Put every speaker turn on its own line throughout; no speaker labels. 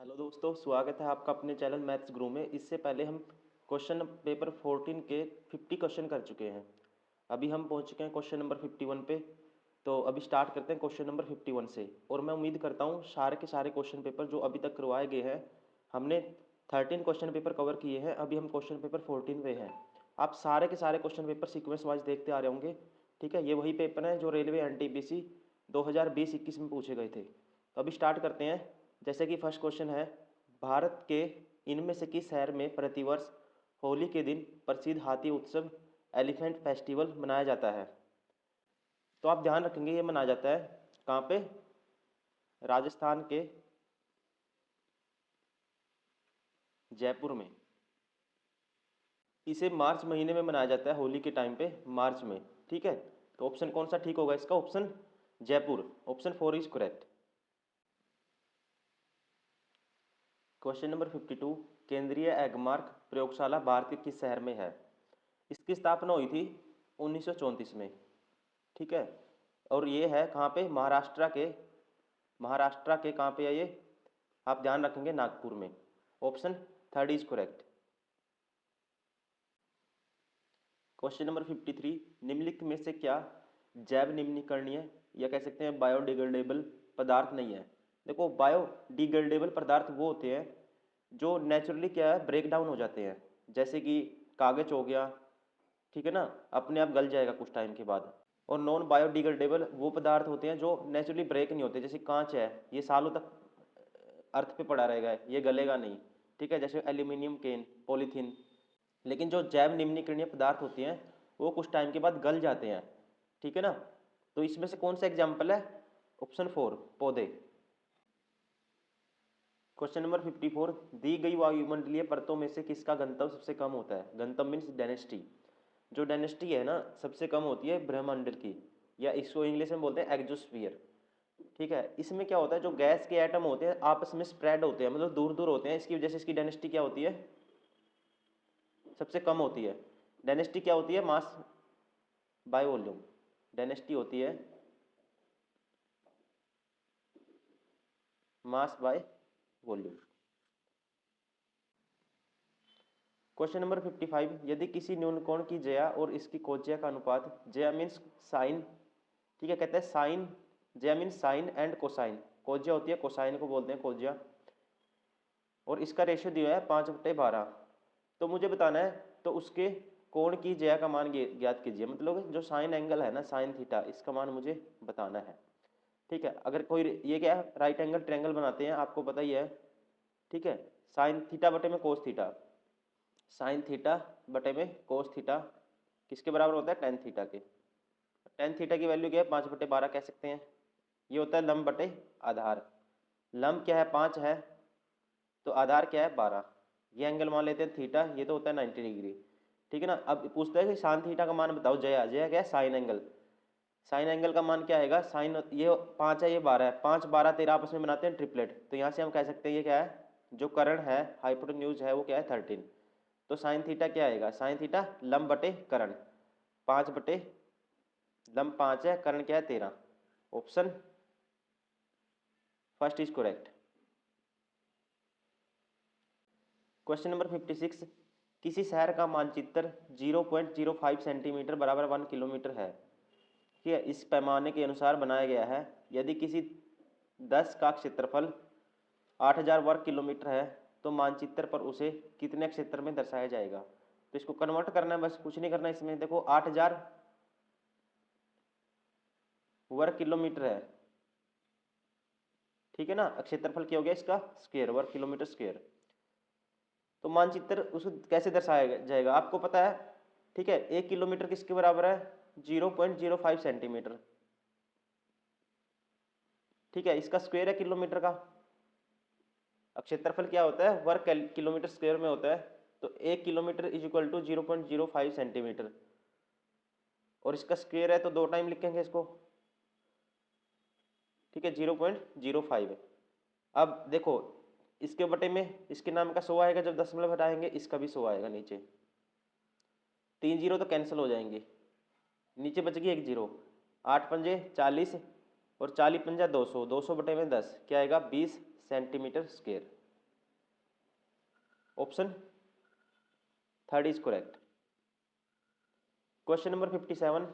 Hello दोस्तों, स्वागत है आपका अपने चैनल मैथ्स गुरु में। इससे पहले हम क्वेश्चन पेपर 14 के 50 क्वेश्चन कर चुके हैं। अभी हम पहुंच चुके हैं क्वेश्चन नंबर 51 पे। तो अभी स्टार्ट करते हैं क्वेश्चन नंबर 51 से। और मैं उम्मीद करता हूं सारे के सारे क्वेश्चन पेपर जो अभी तक करवाए गए हैं, हमने 13 क्वेश्चन पेपर कवर किए हैं। अभी हम क्वेश्चन पेपर 14 पे हैं। आप सारे के सारे क्वेश्चन पेपर सीक्वेंस वाइज देखते आ रहे होंगे। ठीक है, ये वही पेपर हैं जो रेलवे एनटीपीसी 2020-21 में पूछे गए थे। तो अभी स्टार्ट करते हैं। जैसे कि फर्स्ट क्वेश्चन है, भारत के इनमें से किस शहर में प्रतिवर्ष होली के दिन प्रसिद्ध हाथी उत्सव एलिफेंट फेस्टिवल मनाया जाता है? तो आप ध्यान रखेंगे ये मनाया जाता है कहाँ पे? राजस्थान के जयपुर में। इसे मार्च महीने में मनाया जाता है, होली के टाइम पे मार्च में। ठीक है, तो ऑप्शन कौन सा ठीक होगा इसका? Option Jaipur, option 4 is correct. Question number 52, केंद्रीय एगमार्क प्रयोगशाला भारत के किस शहर में है? इसकी स्थापना हुई थी 1934 में। ठीक है, और ये है कहाँ पे? महाराष्ट्र के कहाँ पे है ये? आप ध्यान रखेंगे नागपुर में। Option 3 is correct. Question number 53, निम्नलिखित में से क्या जैव निम्नीकरणीय या कह सकते हैं बायोडिग्रेडेबल पदार्थ नहीं है? देखो, बायोडिग्रेडेबल पदार्थ वो होते हैं जो नेचुरली क्या है, ब्रेक डाउन हो जाते हैं। जैसे कि कागज हो गया, ठीक है ना, अपने आप गल जाएगा कुछ टाइम के बाद। और नॉन बायोडिग्रेडेबल वो पदार्थ होते हैं जो नेचुरली ब्रेक नहीं होते। जैसे कांच है, ये सालों तक अर्थ पे पड़ा रहेगा, ये गलेगा नहीं। ठीक है, जैसे एल्यूमिनियम केन, पॉलीथीन। लेकिन जो जैव निम्नीकरणीय पदार्थ होते हैं वो कुछ टाइम के बाद गल जाते हैं। ठीक है ना, तो इसमें से कौन सा एग्जाम्पल है? ऑप्शन 4 पौधे। क्वेश्चन नंबर 54, दी गई वायुमंडलीय परतों में से किसका घनत्व सबसे कम होता है? घनत्व मीन्स डेंसिटी। जो डेंसिटी है ना, सबसे कम होती है ब्रह्मंडल की, या इसको इंग्लिश में बोलते हैं एक्सोस्फीयर। ठीक है, इसमें क्या होता है, जो गैस के एटम होते हैं आपस में स्प्रेड होते हैं, मतलब दूर दूर होते हैं। इसकी वजह से इसकी डेंसिटी क्या होती है? सबसे कम होती है। डेंसिटी क्या होती है? Mass by volume. डेंसिटी होती है mass by volume. Question number 55, यदि किसी न्यूनकोण की ज्या और इसकी कोज्या का अनुपात, ज्या मीन्स साइन, ठीक है, कहते हैं साइन, ज्या मीन्स साइन एंड कोसाइन, कोज्या होती है कोसाइन को बोलते हैं कोज्या, और इसका रेशियो दिया है 5/12, तो मुझे बताना है तो उसके कोण की ज्या का मान ज्ञात कीजिए। मतलब जो साइन एंगल है ना, साइन थीटा, इसका मान मुझे बताना है। ठीक है, अगर कोई ये क्या है, राइट एंगल ट्रायंगल बनाते हैं, आपको पता ही है। ठीक है, साइन थीटा बटे में कोस थीटा, साइन थीटा बटे में कोस थीटा किसके बराबर होता है? टेन थीटा के। टेन थीटा की वैल्यू क्या है? 5/12 कह सकते हैं। ये होता है लंब बटे आधार। लंब क्या है? 5 है, तो आधार क्या है? 12। ये एंगल मान लेते हैं थीटा, ये तो होता है 90 डिग्री। ठीक है ना, अब पूछता है कि साइन थीटा का मान बताओ। जया जया क्या है? Sign angle. साइन एंगल का मान क्या आएगा? साइन, ये 5 है, ये 12 है, 5 12 13 आपस में बनाते हैं ट्रिपलेट। तो यहाँ से हम कह सकते हैं ये क्या है, जो कर्ण है, हाइपोटेन्यूज है, वो क्या है? 13। तो साइन थीटा क्या आएगा? साइन थीटा लंब बटे कर्ण, 5 बटे लंब 5 है, कर्ण क्या है? 13। Option first is correct. Question number 56, किसी शहर का मानचित्र 0.05 सेंटीमीटर बराबर 1 किलोमीटर है। ठीक है, इस पैमाने के अनुसार बनाया गया है। यदि किसी 10 का क्षेत्रफल 8000 वर्ग किलोमीटर है तो मानचित्र पर उसे कितने क्षेत्र में दर्शाया जाएगा? तो इसको कन्वर्ट करना है, बस कुछ नहीं करना इसमें। देखो, 8000 वर्ग किलोमीटर है, ठीक है ना, क्षेत्रफल क्या हो गया इसका? स्क्वायर, वर्ग किलोमीटर स्क्वायर। तो मानचित्र उसको कैसे दर्शाया जाएगा आपको पता है? ठीक है, 1 किलोमीटर किसके बराबर है? 0.05 सेंटीमीटर। ठीक है, इसका स्क्वायर है किलोमीटर का। क्षेत्रफल क्या होता है? वर्ग किलोमीटर स्क्वायर में होता है। तो 1 kilometre is equal to 0.05 centimetre, और इसका स्क्वायर है तो 2 टाइम लिखेंगे इसको। ठीक है, 0.05। अब देखो, इसके बटे में इसके नाम का 100 आएगा, जब दशमलव हटाएंगे इसका भी 100 आएगा नीचे। 3 जीरो तो कैंसिल हो जाएंगे, नीचे बच गई 1 जीरो। 8 पंजे 40, और 40 पंजा 200, 200 बटे में 10 क्या आएगा? 20 centimetre square. Option third is correct. Question number 57,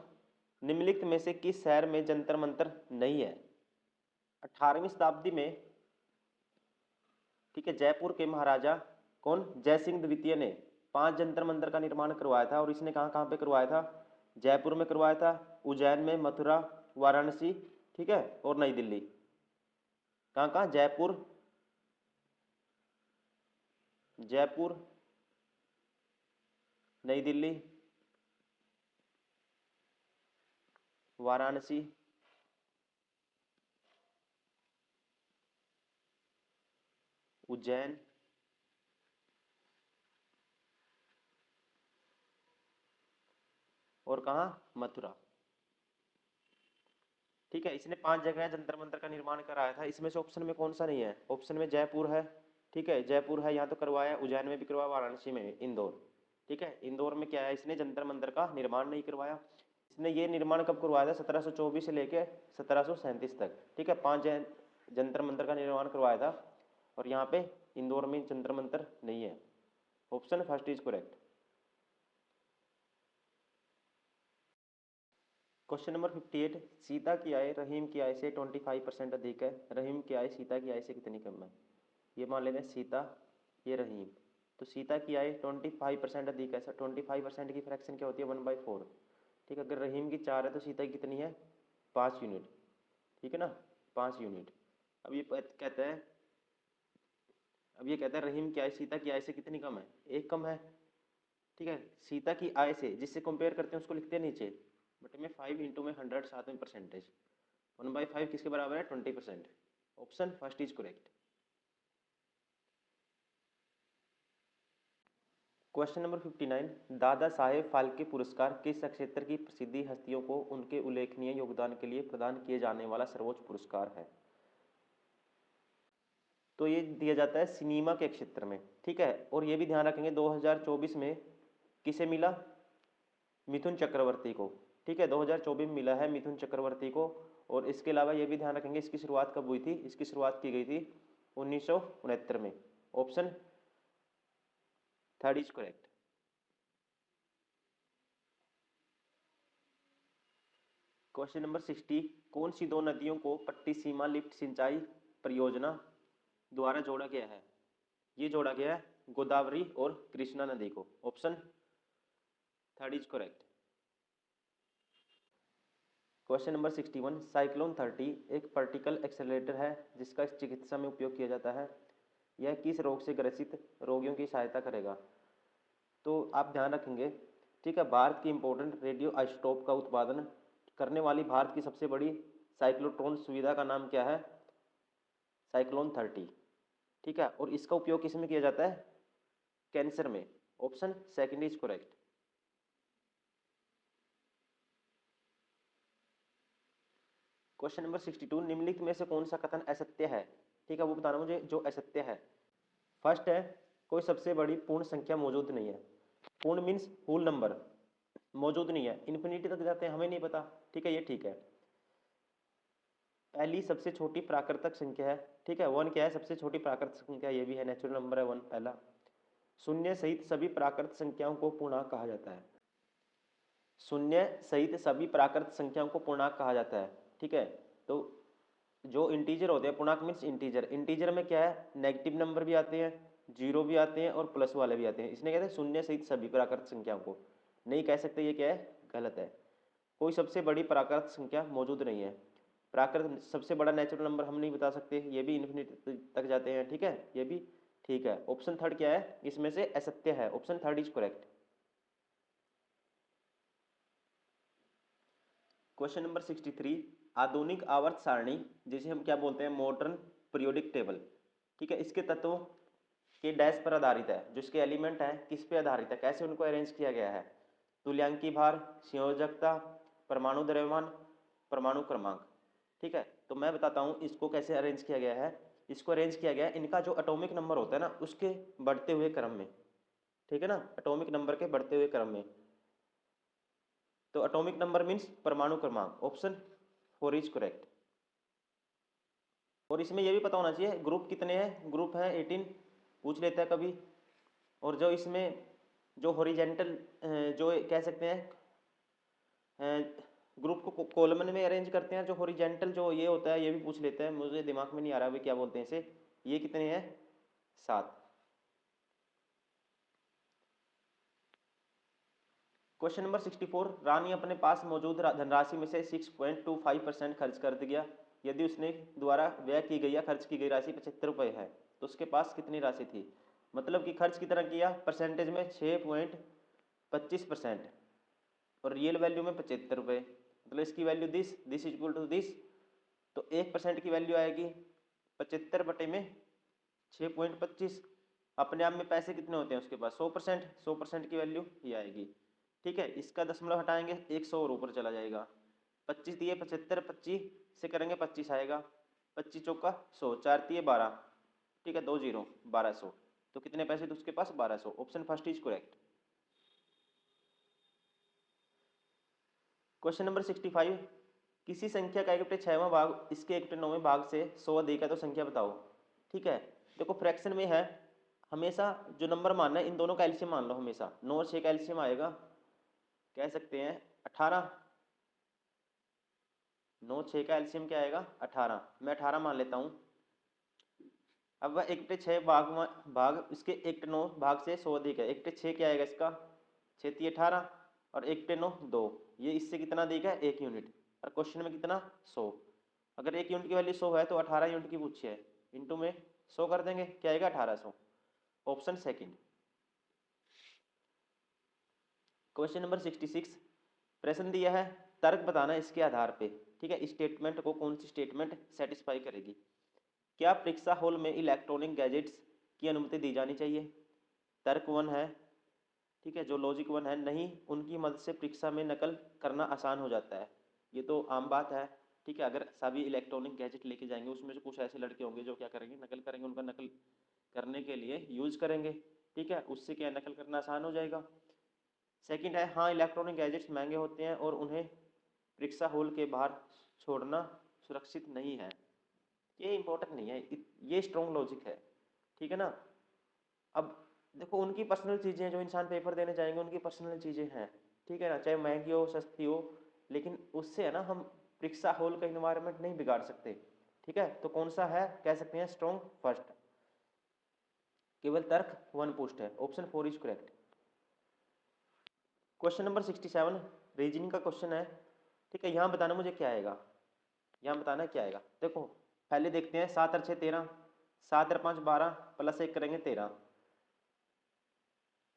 निम्नलिखित में से किस शहर में जंतर मंतर नहीं है? 18वीं शताब्दी में, ठीक है, जयपुर के महाराजा कौन, जय सिंह द्वितीय ने 5 जंतर मंतर का निर्माण करवाया था। और इसने कहाँ कहाँ पे करवाया था? जयपुर में करवाया था, उज्जैन में, मथुरा, वाराणसी, ठीक है, और नई दिल्ली। कहाँ कहाँ? जयपुर, जयपुर, नई दिल्ली, वाराणसी, उज्जैन, और कहाँ? मथुरा। ठीक है, इसने 5 जगह जंतर मंतर का निर्माण कराया था। इसमें से ऑप्शन में कौन सा नहीं है? ऑप्शन में जयपुर है, ठीक है, जयपुर है, यहाँ तो करवाया, उज्जैन में भी करवाया, वाराणसी में भी, इंदौर। ठीक है, इंदौर में क्या है, इसने जंतर मंतर का निर्माण नहीं करवाया। इसने ये निर्माण कब करवाया था? 1724 से लेकर 1737 तक। ठीक है, 5 जंतर मंतर का निर्माण करवाया था। और यहाँ पे इंदौर में जंतर मंतर नहीं है। Option first is correct. Question number 58, Sita की आय रहीम की आय से 25% अधिक है, रहीम की आय सीता की आय से कितनी कम है? ये मान लेते हैं सीता, ये रहीम। तो सीता की आय 25% अधिक है। 25% की फ्रैक्शन क्या होती है? 1/4। ठीक है, अगर रहीम की 4 है तो सीता की कितनी है? 5 यूनिट। ठीक है ना, 5 यूनिट। अब ये कहता है, अब ये कहता है रहीम की आय सीता की आय से कितनी कम है? 1 कम है। ठीक है, सीता की आय से जिससे कंपेयर करते हैं उसको लिखते हैं नीचे बटे में 5 इंटू में 100, साथ में परसेंटेज। 1/5 किसके बराबर है? 20%। Option first is correct. Question number 59, Dada Saheb Phalke पुरस्कार किस क्षेत्र की प्रसिद्धि हस्तियों को उनके उल्लेखनीय योगदान के लिए प्रदान किए जाने वाला सर्वोच्च पुरस्कार है? तो ये दिया जाता है सिनेमा के क्षेत्र में। ठीक है, और ये भी ध्यान रखेंगे 2024 में किसे मिला? मिथुन चक्रवर्ती को। ठीक है, 2024 में मिला है मिथुन चक्रवर्ती को। और इसके अलावा ये भी ध्यान रखेंगे इसकी शुरुआत कब हुई थी? इसकी शुरुआत की गई थी 1969 में। Option third is correct. Question number 60, कौन सी 2 नदियों को पट्टिसीमा लिफ्ट सिंचाई परियोजना द्वारा जोड़ा गया है? ये जोड़ा गया है गोदावरी और कृष्णा नदी को। Option third is correct. Question number 61, cyclone 30 एक पार्टिकल एक्सेलरेटर है जिसका चिकित्सा में उपयोग किया जाता है। यह किस रोग से ग्रसित रोगियों की सहायता करेगा? तो आप ध्यान रखेंगे, ठीक है, भारत की इंपॉर्टेंट रेडियो आइसोटोप का उत्पादन करने वाली भारत की सबसे बड़ी साइक्लोट्रॉन सुविधा का नाम क्या है? साइक्लोन 30। ठीक है, और इसका उपयोग किस में किया जाता है? कैंसर में। Option second is correct. Question number 62, निम्नलिखित में से कौन सा कथन असत्य है? ठीक है, वो बताना मुझे जो असत्य है। फर्स्ट है, कोई सबसे बड़ी पूर्ण संख्या मौजूद नहीं है। पूर्ण मीन्स होल नंबर, मौजूद नहीं है, इन्फिनिटी तक जाते हैं, हमें नहीं पता। ठीक है, ये ठीक है। पहली सबसे छोटी प्राकृतिक संख्या है। ठीक है, 1 क्या है? सबसे छोटी प्राकृतिक संख्या, ये भी है, नेचुरल नंबर है 1 पहला। शून्य सहित सभी प्राकृतिक संख्याओं को पूर्णांक कहा जाता है। शून्य सहित सभी प्राकृतिक संख्याओं को पूर्णांक कहा जाता है। ठीक है, तो जो इंटीजर होते हैं, पूर्णांक मीन्स इंटीजर, इंटीजर में क्या है? नेगेटिव नंबर भी आते हैं, जीरो भी आते हैं और प्लस वाले भी आते हैं। इसने कहते हैं शून्य सहित सभी प्राकृतिक संख्याओं को, नहीं कह सकते, ये क्या है? गलत है। कोई सबसे बड़ी प्राकृतिक संख्या मौजूद नहीं है। प्राकृत सबसे बड़ा नेचुरल नंबर हम नहीं बता सकते, ये भी इन्फिनिटी तक जाते हैं। ठीक है, ये भी ठीक है। ऑप्शन थर्ड क्या है? इसमें से असत्य है। Option third is correct. Question number 63, आधुनिक आवर्त सारणी जिसे हम क्या बोलते हैं? Modern periodic table. ठीक है, इसके तत्वों के डैश पर आधारित है, जो इसके एलिमेंट है किस पे आधारित है, कैसे उनको अरेंज किया गया है? तुल्यांकी भार, संयोजकता, परमाणु द्रव्यमान, परमाणु क्रमांक। ठीक है, तो मैं बताता हूँ इसको कैसे अरेंज किया गया है। इसको अरेंज किया गया है इनका जो एटॉमिक नंबर होता है ना, उसके बढ़ते हुए क्रम में। ठीक है ना, एटॉमिक नंबर के बढ़ते हुए क्रम में। तो एटॉमिक नंबर मीन्स परमाणु क्रमांक। Option four is correct. और इसमें यह भी पता होना चाहिए ग्रुप कितने हैं। ग्रुप है 18, पूछ लेता है कभी। और जो इसमें जो हॉरिजेंटल जो कह सकते हैं ग्रुप को कॉलम में अरेंज करते हैं, जो हॉरिजेंटल जो ये होता है ये भी पूछ लेते हैं, मुझे दिमाग में नहीं आ रहा अभी क्या बोलते हैं इसे। ये कितने हैं? 7। क्वेश्चन नंबर 64, रानी अपने पास मौजूद धनराशि में से 6.25% खर्च कर दिया। यदि उसने द्वारा व्यय की गई या खर्च की गई राशि 75 रुपये है तो उसके पास कितनी राशि थी? मतलब कि खर्च कितना किया परसेंटेज में 6.25% और रियल वैल्यू में 75 रुपये, मतलब इसकी value this equal to this. तो 1% की वैल्यू आएगी 75 बटे में 6.25। अपने आप में पैसे कितने होते हैं उसके पास? 100%। 100% की वैल्यू ये आएगी। ठीक है, इसका दशमलव हटाएंगे 100 और ऊपर चला जाएगा। 25 दिए 75, 25 से करेंगे 25 आएगा, 25 चौका 100, 4 दिए 12, ठीक है 2 0 1200। तो कितने पैसे थे उसके पास? 1200। Option first is correct. Question number 65, किसी संख्या का 1/6वां भाग इसके 1/9वें भाग से 100 अधिक है तो संख्या बताओ। ठीक है, देखो फ्रैक्शन में है, हमेशा जो नंबर मानना है इन दोनों का एलसीएम मान लो हमेशा। 9 और 6 का एलसीएम आएगा, कह सकते हैं 18। 9 6 का एलसीएम क्या आएगा? 18। मैं 18 मान लेता हूँ। अब वह 1/6 भाग इसके 1/9 भाग से 100 अधिक है। 1/6 क्या आएगा इसका? 6 × 18 और 1/9 2। ये इससे कितना देगा? 1 यूनिट। और क्वेश्चन में कितना? 100। अगर 1 यूनिट की वैल्यू 100 है तो 18 यूनिट की पूछी है, इंटू में 100 कर देंगे, क्या आएगा? 1800। Option second. क्वेश्चन नंबर 66, प्रश्न दिया है तर्क बताना इसके आधार पे। ठीक है, स्टेटमेंट को कौन सी स्टेटमेंट सेटिस्फाई करेगी? क्या परीक्षा हॉल में इलेक्ट्रॉनिक गैजेट्स की अनुमति दी जानी चाहिए? तर्क 1 है, ठीक है, जो लॉजिक 1 है, नहीं उनकी मदद से परीक्षा में नकल करना आसान हो जाता है। ये तो आम बात है। ठीक है, अगर सभी इलेक्ट्रॉनिक गैजेट लेके जाएंगे उसमें से कुछ ऐसे लड़के होंगे जो क्या करेंगे? नकल करेंगे, उनका नकल करने के लिए यूज करेंगे। ठीक है, उससे क्या नकल करना आसान हो जाएगा। सेकंड है, हाँ इलेक्ट्रॉनिक गैजेट्स महंगे होते हैं और उन्हें परीक्षा हॉल के बाहर छोड़ना सुरक्षित नहीं है। ये इंपॉर्टेंट नहीं है, ये स्ट्रॉन्ग लॉजिक है। ठीक है ना। अब देखो उनकी पर्सनल चीज़ें, जो इंसान पेपर देने जाएंगे उनकी पर्सनल चीज़ें हैं। ठीक है ना, चाहे महंगी हो सस्ती हो, लेकिन उससे है ना हम परीक्षा हॉल का इन्वायरमेंट नहीं बिगाड़ सकते। ठीक है, तो कौन सा है? कह सकते हैं स्ट्रॉन्ग फर्स्ट। केवल तर्क 1 पुष्ट है। Option 4 is correct. Question number 67, reasoning का क्वेश्चन है। ठीक है, यहाँ बताना मुझे क्या आएगा, यहाँ बताना क्या आएगा। देखो पहले देखते हैं, 7 और 6 13, 7 और 5 12, प्लस 1 करेंगे 13।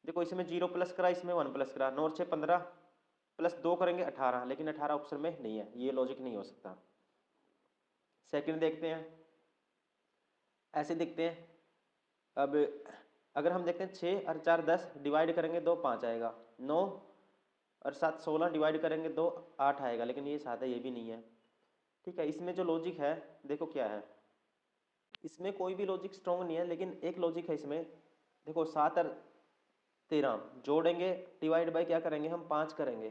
देखो इसमें 0 प्लस करा, इसमें 1 प्लस करा, 9 और 6 15, प्लस 2 करेंगे 18, लेकिन 18 ऑप्शन में नहीं है, ये लॉजिक नहीं हो सकता। सेकंड देखते हैं, ऐसे देखते हैं। अब अगर हम देखते हैं 6 और 4 10, डिवाइड करेंगे 2 5 आएगा, 9 और 7 16, डिवाइड करेंगे 2 8 आएगा, लेकिन ये 7 है, ये भी नहीं है। ठीक है, इसमें जो लॉजिक है देखो क्या है, इसमें कोई भी लॉजिक स्ट्रॉन्ग नहीं है, लेकिन एक लॉजिक है इसमें। देखो 7 और 13 जोड़ेंगे, डिवाइड बाय क्या करेंगे हम? 5 करेंगे।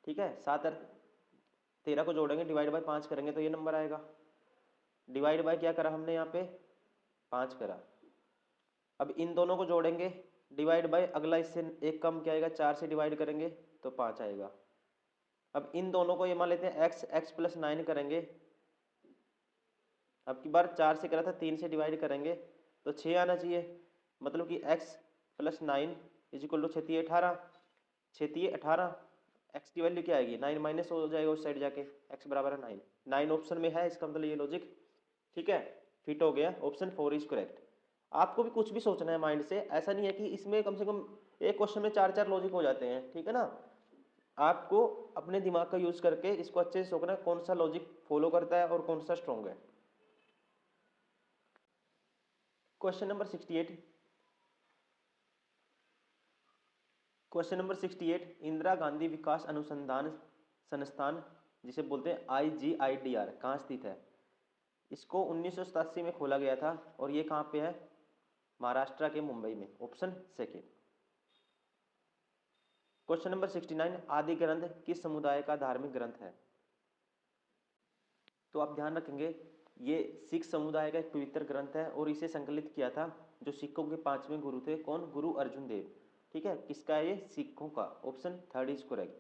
ठीक है, 7 और 13 को जोड़ेंगे, डिवाइड बाय 5 करेंगे तो ये नंबर आएगा। डिवाइड बाय क्या करा हमने यहाँ पे? 5 करा। अब इन दोनों को जोड़ेंगे, डिवाइड बाय अगला इससे एक कम क्या आएगा? 4 से डिवाइड करेंगे तो 5 आएगा। अब इन दोनों को ये मान लेते हैं x प्लस 9 करेंगे। अब की बार 4 से करा था, 3 से डिवाइड करेंगे तो 6 आना चाहिए। मतलब कि x plus 9 is equal to 6 18, 6 18, x की वैल्यू क्या आएगी? 9 माइनस हो जाएगा उस साइड जाके, x बराबर है 9। 9 ऑप्शन में है, इसका मतलब ये लॉजिक ठीक है फिट हो गया। Option 4 is correct. आपको भी कुछ भी सोचना है माइंड से, ऐसा नहीं है कि इसमें कम से कम एक क्वेश्चन में 4 लॉजिक हो जाते हैं। ठीक है ना, आपको अपने दिमाग का यूज करके इसको अच्छे से सोचना है, कौन सा लॉजिक फॉलो करता है और कौन सा स्ट्रॉन्ग है। Question number 68, question number 68, Indira Gandhi विकास अनुसंधान संस्थान, जिसे बोलते हैं IGIDR, कहाँ स्थित है? इसको 1987 में खोला गया था और ये कहाँ पे है? महाराष्ट्र के मुंबई में। Option second. क्वेश्चन नंबर 69, आदि ग्रंथ किस समुदाय का धार्मिक ग्रंथ है? तो आप ध्यान रखेंगे ये सिख समुदाय का एक पवित्र ग्रंथ है और इसे संकलित किया था जो सिखों के 5वें गुरु थे, कौन? गुरु अर्जुन देव। ठीक है, किसका है ये? सिखों का। Option third is correct.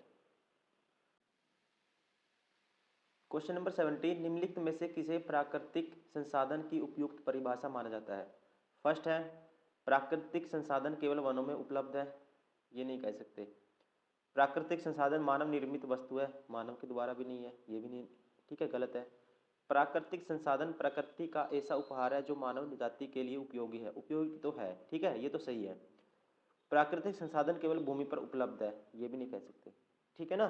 Question number 17, निम्नलिखित में से किसे प्राकृतिक संसाधन की उपयुक्त परिभाषा माना जाता है? फर्स्ट है प्राकृतिक संसाधन केवल वनों में उपलब्ध है, ये नहीं कह सकते। प्राकृतिक संसाधन मानव निर्मित वस्तु है, मानव के द्वारा भी नहीं है, ये भी नहीं, ठीक है, गलत है। प्राकृतिक संसाधन प्रकृति का ऐसा उपहार है जो मानव जाति के लिए उपयोगी है, उपयोगी तो है, ठीक है, ये तो सही है। प्राकृतिक संसाधन केवल भूमि पर उपलब्ध है, ये भी नहीं कह सकते, ठीक है ना।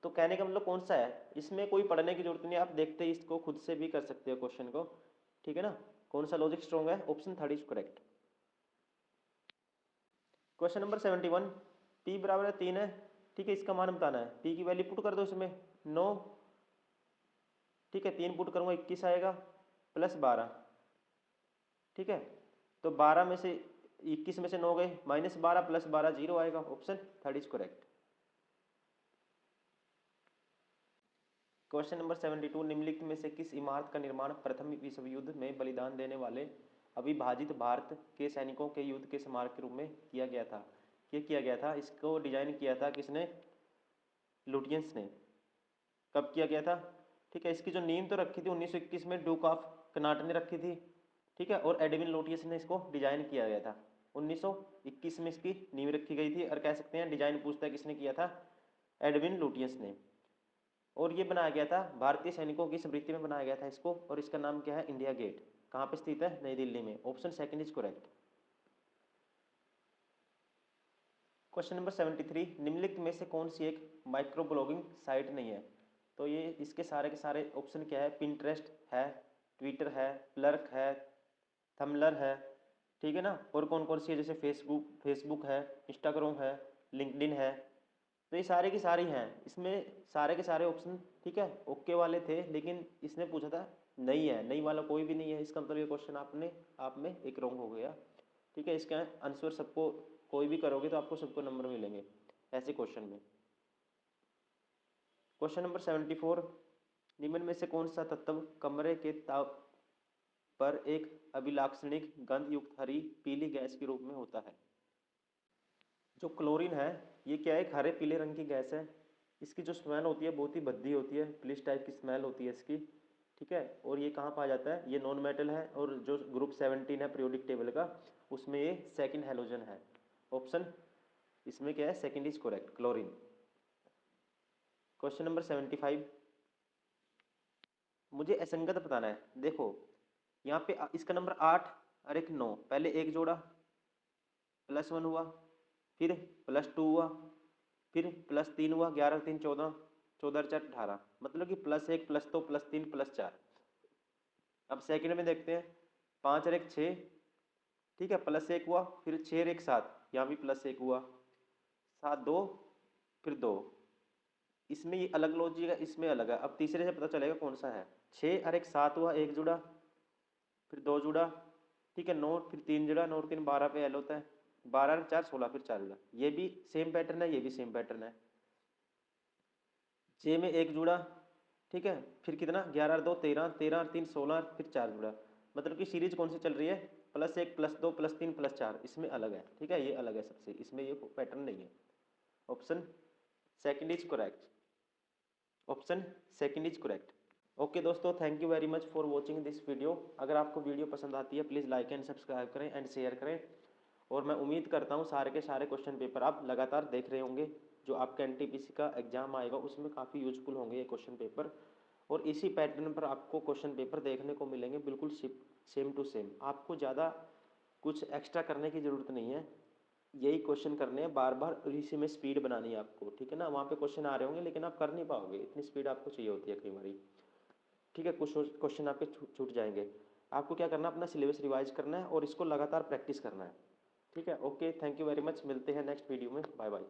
तो कहने का मतलब कौन सा है, इसमें कोई पढ़ने की जरूरत नहीं है, आप देखते ही इसको खुद से भी कर सकते हो क्वेश्चन को, ठीक है ना। कौन सा लॉजिक स्ट्रॉन्ग है? Option third is correct. Question number 71, P बराबर 3 है, ठीक है, इसका मान बताना है। पी की वैल्यू पुट कर दो इसमें 9, ठीक है, 3 पुट करूंगा 21 आएगा प्लस 12, ठीक है। तो 12 में से 21 में से 9 गए, -12 प्लस 12 0 आएगा, option third is correct. Question number 72, निम्नलिखित में से किस इमारत का निर्माण प्रथम विश्व युद्ध में बलिदान देने वाले अविभाजित भारत के सैनिकों के युद्ध के स्मारक के रूप में किया गया था? ये किया गया था, इसको डिजाइन किया था किसने? लुटियंस ने। कब किया गया था? ठीक है, इसकी जो नींव तो रखी थी 1921 में ड्यूक ऑफ कनाट ने रखी थी, ठीक है, और एडविन लुटियंस ने इसको डिजाइन किया गया था। 1921 में इसकी नींव रखी गई थी, और कह सकते हैं डिजाइन पूछता है किसने किया था? एडविन लुटियंस ने। और ये बनाया गया था भारतीय सैनिकों की स्मृति में बनाया गया था इसको, और इसका नाम क्या है? India gate. कहाँ पे स्थित है? नई दिल्ली में, option second is correct. Question number 73, निम्नलिखित में से कौन सी एक माइक्रो ब्लॉगिंग साइट नहीं है? तो ये इसके सारे के सारे ऑप्शन क्या है? पिंटरेस्ट है, ट्विटर है, प्लर्क है, थम्बलर है, ठीक है ना। और कौन कौन सी है? जैसे फेसबुक है, इंस्टाग्राम है, लिंक्डइन है। तो ये सारे की सारी हैं, इसमें सारे के सारे ऑप्शन, ठीक है, ओके वाले थे, लेकिन इसने पूछा था नहीं है, नहीं वाला कोई भी नहीं है, इसका मतलब ये क्वेश्चन आपने आप में एक रॉन्ग हो गया, ठीक है। इसका आंसर सबको कोई भी करोगे तो आपको सबको नंबर मिलेंगे ऐसे क्वेश्चन में। क्वेश्चन नंबर 74, निम्न में से कौन सा तत्व कमरे के ताप पर एक अभिलाक्षणिक गंध युक्त हरी पीली गैस के रूप में होता है? जो क्लोरीन है, ये क्या है? एक हरे पीले रंग की गैस है, इसकी जो स्मेल होती है बहुत ही भद्दी होती है, पुलिस टाइप की स्मेल होती है इसकी, ठीक है। और ये कहाँ पाया जाता है? ये नॉन मेटल है, और जो ग्रुप 17 है पीरियोडिक टेबल का, उसमें ये सेकंड हेलोजन है। ऑप्शन इसमें क्या है? Second is correct, chlorine. Question number 75, मुझे असंगत बताना है। देखो यहाँ पे इसका नंबर 8 और एक 9, पहले एक जोड़ा +1 हुआ, फिर +2 हुआ, फिर +3 हुआ, 11 3 14, 14 4 18, मतलब कि +1 +2 +3 +4। अब सेकंड में देखते हैं, 5 और एक 6, ठीक है, +1 हुआ, फिर 6 और एक 7, यहाँ भी +1 हुआ, 7 2, फिर 2। इसमें ये अलग लॉजिक है, इसमें अलग है। अब तीसरे से पता चलेगा कौन सा है। 6 और एक 7 हुआ, एक जुड़ा, फिर 2 जुड़ा, ठीक है, 9 फिर 3 जुड़ा, 9 और 3 12 पे एल होता है, 12 और 4 16, फिर 4 जुड़ा। ये भी सेम पैटर्न है, ये भी सेम पैटर्न है। जे में एक जुड़ा, ठीक है, फिर कितना? 11 और 2 13, 13 और 3 16, फिर 4 जुड़ा। मतलब कि सीरीज कौन सी चल रही है? +1 +2 +3 +4, इसमें अलग है, ठीक है, ये अलग है सबसे, इसमें ये पैटर्न नहीं है। Option second is correct, option second is correct. Okay दोस्तों, thank you very much for watching this video. अगर आपको वीडियो पसंद आती है प्लीज़ लाइक एंड सब्सक्राइब करें एंड शेयर करें। और मैं उम्मीद करता हूँ सारे के सारे क्वेश्चन पेपर आप लगातार देख रहे होंगे, जो आपका एनटीपीसी का एग्जाम आएगा उसमें काफ़ी यूजफुल होंगे ये क्वेश्चन पेपर। और इसी पैटर्न पर आपको क्वेश्चन पेपर देखने को मिलेंगे, बिल्कुल सेम टू सेम। आपको ज़्यादा कुछ एक्स्ट्रा करने की ज़रूरत नहीं है, यही क्वेश्चन करने हैं बार बार, और इसी में स्पीड बनानी है आपको, ठीक है ना। वहाँ पे क्वेश्चन आ रहे होंगे लेकिन आप कर नहीं पाओगे, इतनी स्पीड आपको चाहिए होती है कई बार, ठीक है। कुछ क्वेश्चन आपके छूट जाएंगे। आपको क्या करना है? अपना सिलेबस रिवाइज करना है और इसको लगातार प्रैक्टिस करना है, ठीक है। Okay, thank you very much, मिलते हैं नेक्स्ट वीडियो में, बाय बाय।